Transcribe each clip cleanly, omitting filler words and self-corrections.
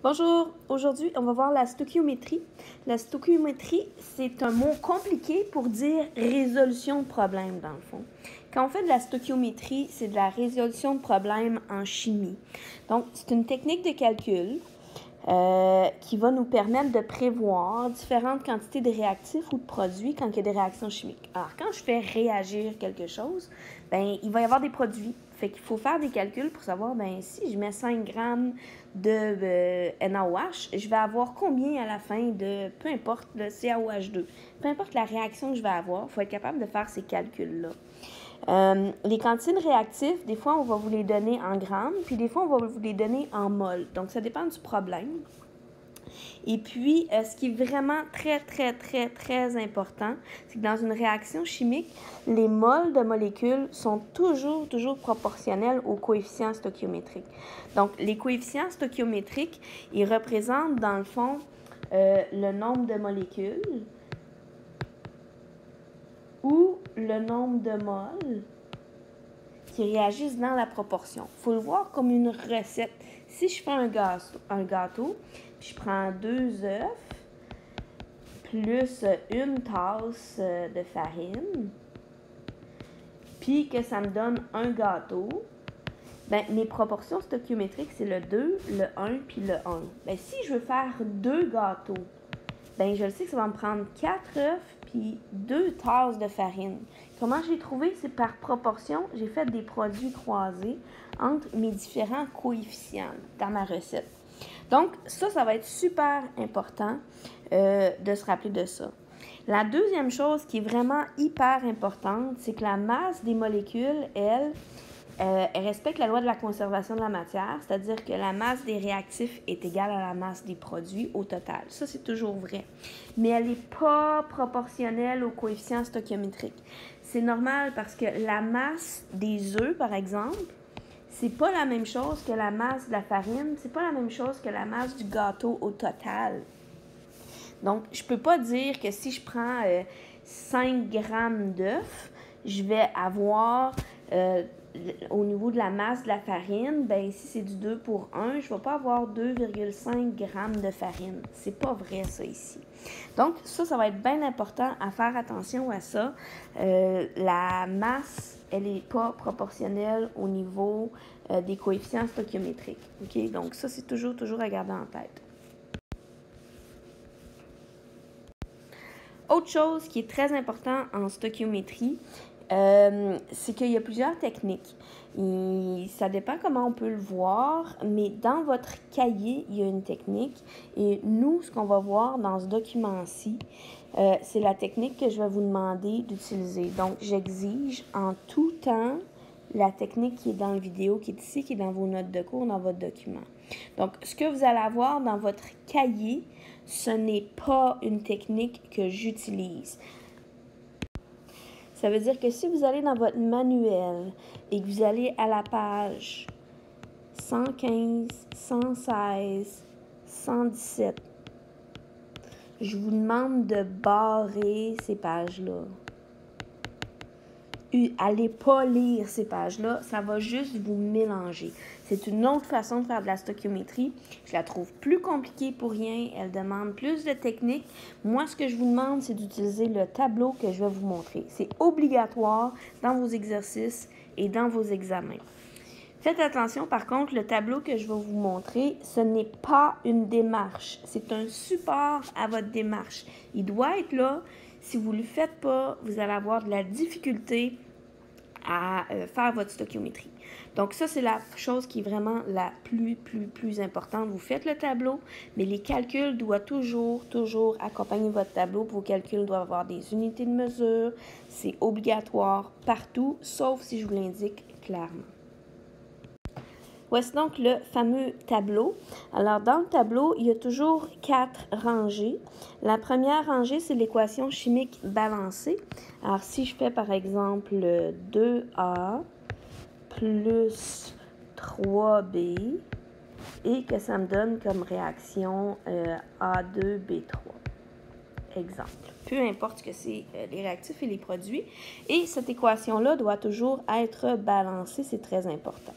Bonjour, aujourd'hui on va voir la stoichiométrie. La stoichiométrie, c'est un mot compliqué pour dire résolution de problème dans le fond. Quand on fait de la stoichiométrie, c'est de la résolution de problèmes en chimie. Donc, c'est une technique de calcul qui va nous permettre de prévoir différentes quantités de réactifs ou de produits quand il y a des réactions chimiques. Alors, quand je fais réagir quelque chose, bien, il va y avoir des produits. Fait qu'il faut faire des calculs pour savoir, bien, si je mets 5 grammes de NaOH, je vais avoir combien à la fin de, peu importe, le CaOH2. Peu importe la réaction que je vais avoir, il faut être capable de faire ces calculs-là. Les quantités de réactifs, des fois, on va vous les donner en grammes, puis des fois, on va vous les donner en mol. Donc, ça dépend du problème. Et puis, ce qui est vraiment très important, c'est que dans une réaction chimique, les moles de molécules sont toujours proportionnels au coefficient stoichiométrique. Donc, les coefficients stoichiométriques, ils représentent, dans le fond, le nombre de molécules ou le nombre de moles qui réagissent dans la proportion. Il faut le voir comme une recette. Si je fais un gâteau, puis je prends 2 œufs plus une tasse de farine, puis que ça me donne un gâteau, ben, mes proportions stoichiométriques, c'est le 2, le 1, puis le 1. Ben, si je veux faire 2 gâteaux, ben, je le sais que ça va me prendre 4 œufs puis 2 tasses de farine. Comment j'ai trouvé? C'est par proportion. J'ai fait des produits croisés entre mes différents coefficients dans ma recette. Donc, ça va être super important de se rappeler de ça. La deuxième chose qui est vraiment hyper importante, c'est que la masse des molécules, elle respecte la loi de la conservation de la matière, c'est-à-dire que la masse des réactifs est égale à la masse des produits au total. Ça, c'est toujours vrai. Mais elle n'est pas proportionnelle au coefficient stoichiométrique. C'est normal parce que la masse des œufs, par exemple, c'est pas la même chose que la masse de la farine, c'est pas la même chose que la masse du gâteau au total. Donc, je peux pas dire que si je prends 5 grammes d'œufs, je vais avoir au niveau de la masse de la farine, ben si c'est du 2 pour 1, je ne vais pas avoir 2,5 grammes de farine. C'est pas vrai, ça, ici. Donc, ça va être bien important à faire attention à ça. La masse, elle n'est pas proportionnelle au niveau des coefficients stoichiométriques. OK? Donc, ça, c'est toujours à garder en tête. Autre chose qui est très important en stoichiométrie, c'est qu'il y a plusieurs techniques. Et ça dépend comment on peut le voir, mais dans votre cahier, il y a une technique. Et nous, ce qu'on va voir dans ce document-ci, c'est la technique que je vais vous demander d'utiliser. Donc, j'exige en tout temps la technique qui est dans la vidéo, qui est ici, qui est dans vos notes de cours, dans votre document. Donc, ce que vous allez avoir dans votre cahier, ce n'est pas une technique que j'utilise. Ça veut dire que si vous allez dans votre manuel et que vous allez à la page 115, 116, 117, je vous demande de barrer ces pages-là. Allez pas lire ces pages-là, ça va juste vous mélanger. C'est une autre façon de faire de la stoichiométrie. Je la trouve plus compliquée pour rien, elle demande plus de technique. Moi, ce que je vous demande, c'est d'utiliser le tableau que je vais vous montrer. C'est obligatoire dans vos exercices et dans vos examens. Faites attention, par contre, le tableau que je vais vous montrer, ce n'est pas une démarche. C'est un support à votre démarche. Il doit être là. Si vous ne le faites pas, vous allez avoir de la difficulté à faire votre stoichiométrie. Donc ça, c'est la chose qui est vraiment la plus importante. Vous faites le tableau, mais les calculs doivent toujours accompagner votre tableau. Vos calculs doivent avoir des unités de mesure. C'est obligatoire partout, sauf si je vous l'indique clairement. Voici donc le fameux tableau. Alors, dans le tableau, il y a toujours 4 rangées. La première rangée, c'est l'équation chimique balancée. Alors, si je fais, par exemple, 2A plus 3B et que ça me donne comme réaction A2B3. Exemple. Peu importe ce que c'est les réactifs et les produits. Et cette équation-là doit toujours être balancée. C'est très important.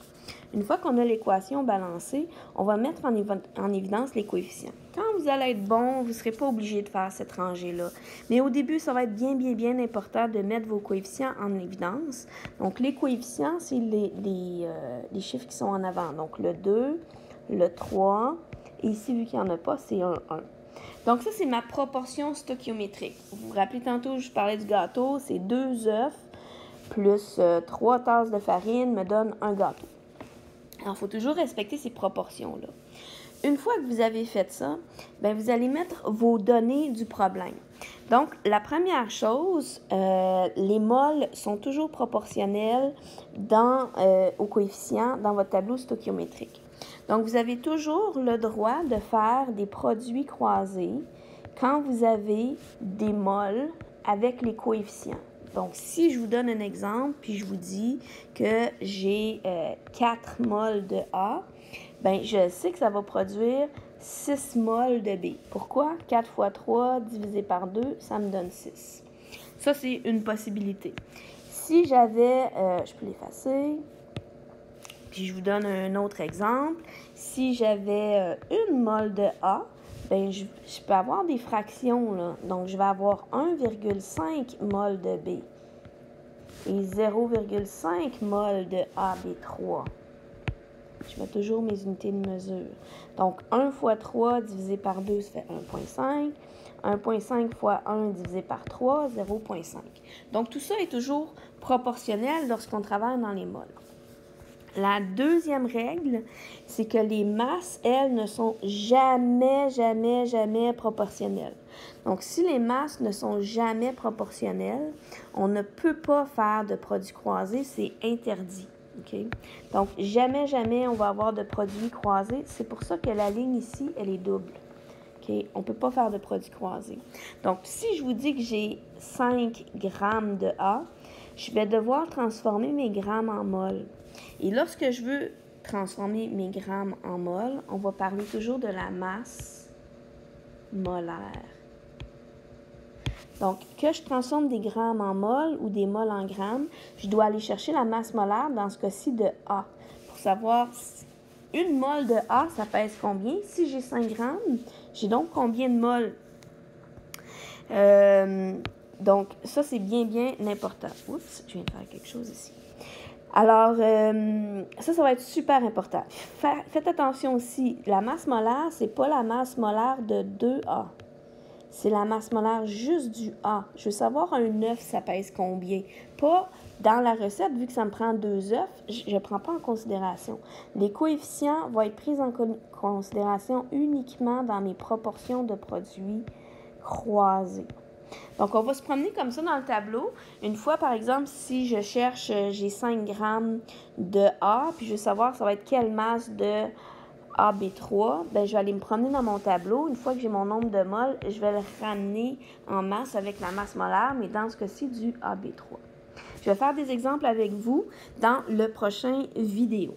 Une fois qu'on a l'équation balancée, on va mettre en évidence les coefficients. Quand vous allez être bon, vous ne serez pas obligé de faire cette rangée-là. Mais au début, ça va être bien important de mettre vos coefficients en évidence. Donc, les coefficients, c'est les chiffres qui sont en avant. Donc, le 2, le 3, et ici, vu qu'il n'y en a pas, c'est un 1. Donc, ça, c'est ma proportion stoichiométrique. Vous vous rappelez tantôt, je parlais du gâteau, c'est 2 œufs plus 3 tasses de farine me donne un gâteau. Alors, il faut toujours respecter ces proportions-là. Une fois que vous avez fait ça, bien, vous allez mettre vos données du problème. Donc, la première chose, les moles sont toujours proportionnels au coefficient dans votre tableau stoichiométrique. Donc, vous avez toujours le droit de faire des produits croisés quand vous avez des moles avec les coefficients. Donc, si je vous donne un exemple, puis je vous dis que j'ai 4 moles de A, bien, je sais que ça va produire 6 moles de B. Pourquoi? 4 fois 3 divisé par 2, ça me donne 6. Ça, c'est une possibilité. Si j'avais, je peux l'effacer, puis je vous donne un autre exemple. Si j'avais une mole de A, bien, je peux avoir des fractions, là. Donc, je vais avoir 1,5 mol de B et 0,5 mol de AB3. Je mets toujours mes unités de mesure. Donc, 1 fois 3 divisé par 2, ça fait 1,5. 1,5 fois 1 divisé par 3, 0,5. Donc, tout ça est toujours proportionnel lorsqu'on travaille dans les moles. La deuxième règle, c'est que les masses, elles, ne sont jamais proportionnelles. Donc, si les masses ne sont jamais proportionnelles, on ne peut pas faire de produits croisés, c'est interdit. Okay? Donc, jamais on va avoir de produits croisés. C'est pour ça que la ligne ici, elle est double. Okay? On ne peut pas faire de produits croisés. Donc, si je vous dis que j'ai 5 grammes de A, je vais devoir transformer mes grammes en mol. Et lorsque je veux transformer mes grammes en mol, on va parler toujours de la masse molaire. Donc, que je transforme des grammes en mol ou des mols en grammes, je dois aller chercher la masse molaire, dans ce cas-ci, de A. Pour savoir, une mol de A, ça pèse combien? Si j'ai 5 grammes, j'ai donc combien de mols? Donc, ça, c'est bien important. Oups, je viens de faire quelque chose ici. Alors, ça va être super important. Faites attention aussi, la masse molaire, c'est pas la masse molaire de 2A. C'est la masse molaire juste du A. Je veux savoir un œuf, ça pèse combien. Pas dans la recette, vu que ça me prend 2 œufs, je ne prends pas en considération. Les coefficients vont être pris en considération uniquement dans mes proportions de produits croisés. Donc, on va se promener comme ça dans le tableau. Une fois, par exemple, si je cherche, j'ai 5 grammes de A, puis je veux savoir ça va être quelle masse de AB3, bien, je vais aller me promener dans mon tableau. Une fois que j'ai mon nombre de moles, je vais le ramener en masse avec la masse molaire, mais dans ce cas-ci, du AB3. Je vais faire des exemples avec vous dans le prochain vidéo.